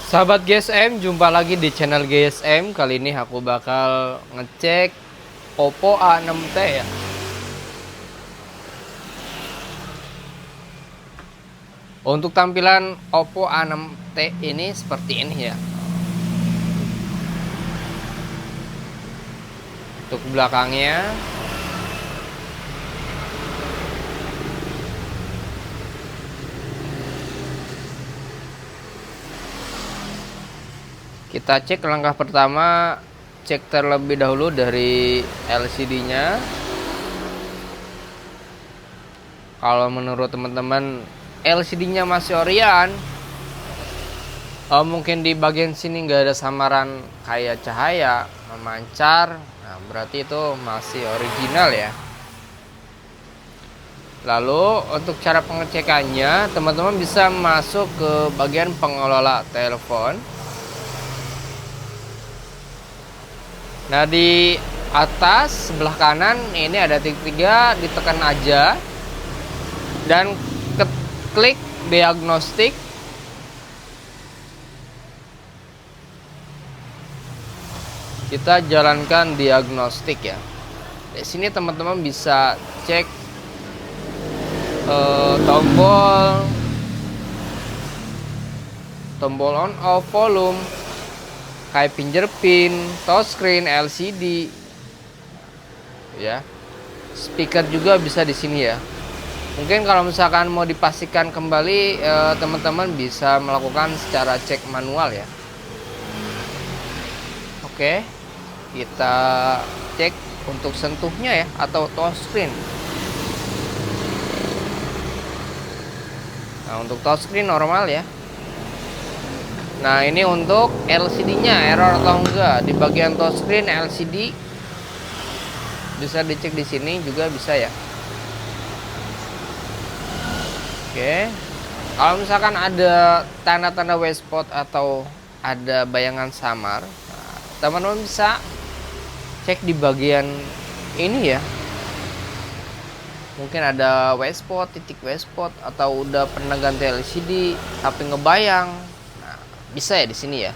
Sahabat GSM, jumpa lagi di channel GSM. Kali ini aku bakal ngecek Oppo A6t ya. Untuk tampilan Oppo A6t ini seperti ini ya. Untuk belakangnya kita cek. Langkah pertama, cek terlebih dahulu dari LCD-nya. Kalau menurut teman-teman LCD-nya masih Orient, mungkin di bagian sini nggak ada samaran kayak cahaya memancar, nah berarti itu masih original ya. Lalu untuk cara pengecekannya, teman-teman bisa masuk ke bagian pengelola telepon. Nah, di atas sebelah kanan ini ada titik 3, ditekan aja dan klik diagnostik. Kita jalankan diagnostik ya. Di sini teman-teman bisa cek tombol on off, volume, kayak fingerprint, touchscreen, LCD, ya. Speaker juga bisa di sini ya. Mungkin kalau misalkan mau dipastikan kembali, teman-teman bisa melakukan secara cek manual ya. Oke, kita cek untuk sentuhnya ya, atau touchscreen. Nah, untuk touchscreen normal ya. Nah, ini untuk LCD-nya error atau enggak. Di bagian touchscreen LCD bisa dicek di sini juga bisa ya. Oke. Kalau misalkan ada tanda-tanda white spot atau ada bayangan samar, nah, teman-teman bisa cek di bagian ini ya. Mungkin ada white spot, titik white spot, atau udah pernah ganti LCD tapi ngebayang. Nah, bisa ya di sini ya.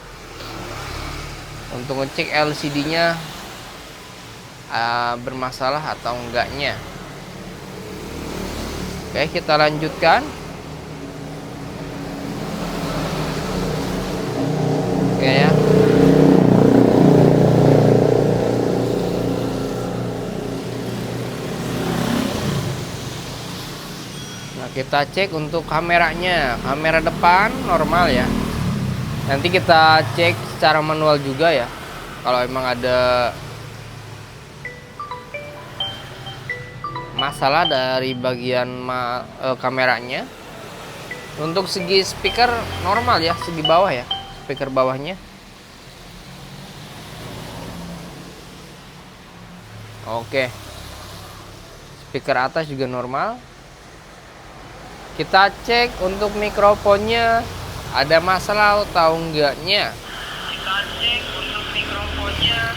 Untuk ngecek LCD-nya bermasalah atau enggaknya. Oke, kita lanjutkan. Oke ya. Kita cek untuk kameranya. Kamera depan normal ya. Nanti kita cek secara manual juga ya, kalau emang ada masalah dari bagian kameranya. Untuk segi speaker normal ya, segi bawah ya, speaker bawahnya. Oke, speaker atas juga normal. Kita cek untuk mikrofonnya ada masalah atau enggaknya. Kita cek untuk mikrofonnya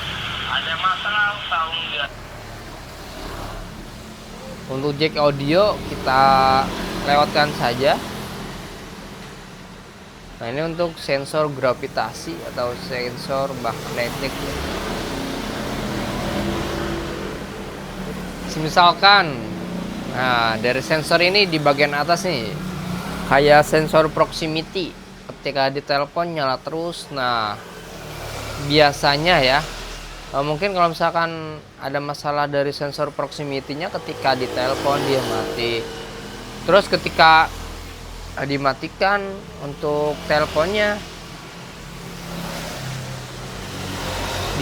ada masalah atau enggak. Untuk jack audio kita lewatkan saja. Nah, ini untuk sensor gravitasi atau sensor magnetik ya. Misalkan, nah dari sensor ini di bagian atas nih, kayak sensor proximity, ketika ditelepon nyala terus. Nah, biasanya ya, mungkin kalau misalkan ada masalah dari sensor proximity-nya, ketika ditelepon dia mati. Terus ketika dimatikan untuk teleponnya,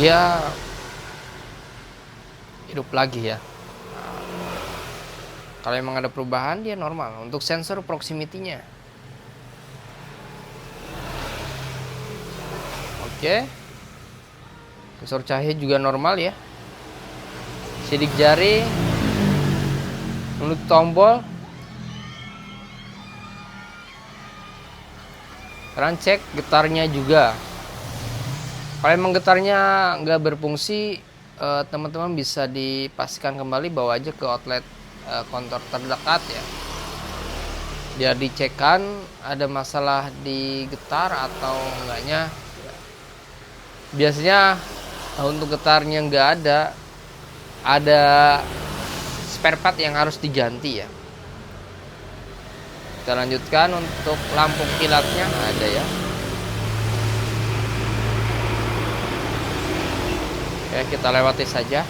dia hidup lagi ya. Kalau emang ada perubahan dia normal untuk sensor proximity-nya. Oke. Sensor cahaya juga normal ya. Sidik jari, untuk tombol. Sekarang cek getarnya juga. Kalau emang getarnya nggak berfungsi, teman-teman bisa dipastikan kembali, bawa aja ke outlet kontor terdekat ya. biar dicekkan ada masalah di getar atau enggaknya. Biasanya untuk getarnya nggak ada spare part yang harus diganti ya. Kita lanjutkan untuk lampu kilatnya ada ya. Oke, kita lewati saja.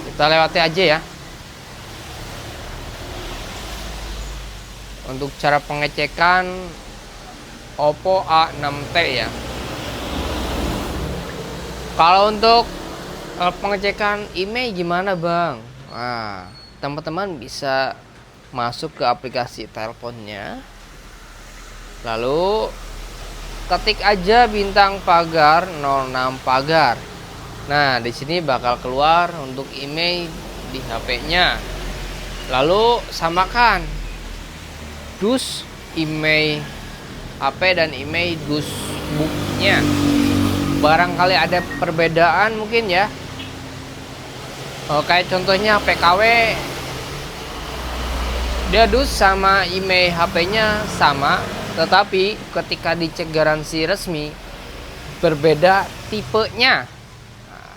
Kita lewati aja ya. Untuk cara pengecekan Oppo A6T ya. Kalau untuk pengecekan email gimana bang? Nah, teman-teman bisa masuk ke aplikasi teleponnya, lalu ketik aja bintang pagar 06 pagar. Nah, di sini bakal keluar untuk email di HP-nya. Lalu samakan dus email HP dan email dus booknya. Barangkali ada perbedaan mungkin ya. Kayak contohnya PKW, dia dus sama email HP-nya sama, tetapi ketika dicek garansi resmi berbeda tipenya. Nah,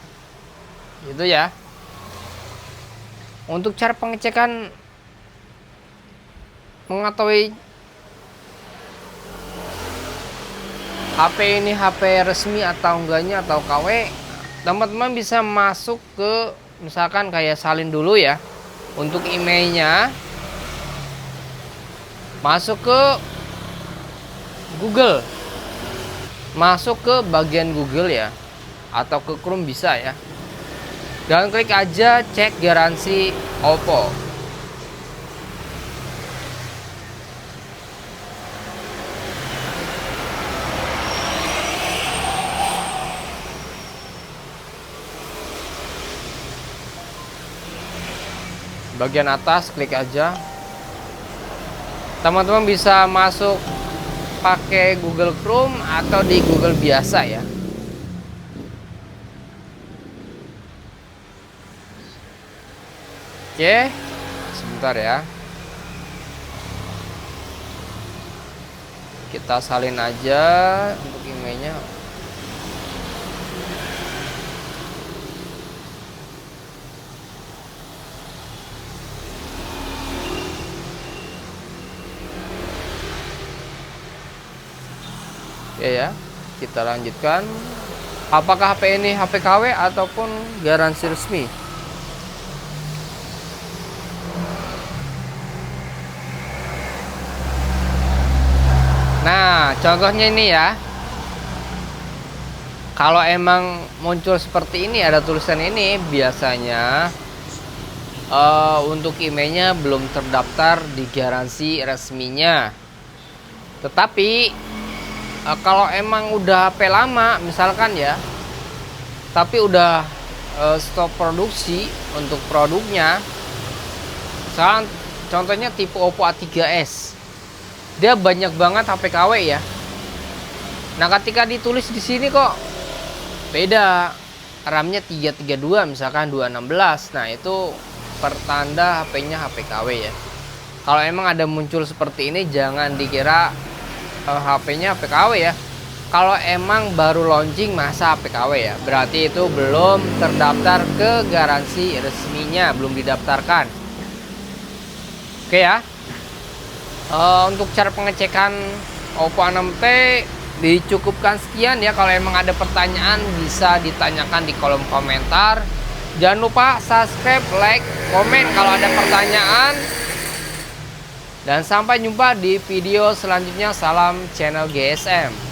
gitu ya. Untuk cara pengecekan mengetahui HP ini HP resmi atau enggaknya atau KW, teman-teman bisa masuk ke misalkan kayak salin dulu ya. Untuk emailnya masuk ke Google, masuk ke bagian Google ya, atau ke Chrome bisa ya, dan klik aja cek garansi Oppo. Bagian atas klik aja. Teman-teman bisa masuk pakai Google Chrome atau di Google biasa ya. Oke, sebentar ya. Kita salin aja untuk emailnya. Ya, kita lanjutkan. Apakah HP ini HP KW ataupun garansi resmi? Nah, contohnya ini ya. Kalau emang muncul seperti ini, ada tulisan ini, biasanya untuk emailnya belum terdaftar di garansi resminya. Tetapi kalau emang udah HP lama misalkan ya, tapi udah stop produksi untuk produknya, misalkan contohnya tipe Oppo A3s, dia banyak banget HP KW ya. Nah, ketika ditulis di sini kok beda, RAM-nya 332 misalkan 216, nah itu pertanda HP-nya HP KW ya. Kalau emang ada muncul seperti ini, jangan dikira HP-nya HP KW ya. Kalau emang baru launching masa HP KW ya, berarti itu belum terdaftar ke garansi resminya, belum didaftarkan. Oke ya. Untuk cara pengecekan Oppo A6T dicukupkan sekian ya. Kalau emang ada pertanyaan bisa ditanyakan di kolom komentar. Jangan lupa subscribe, like, komen kalau ada pertanyaan. Dan sampai jumpa di video selanjutnya. Salam channel GSM.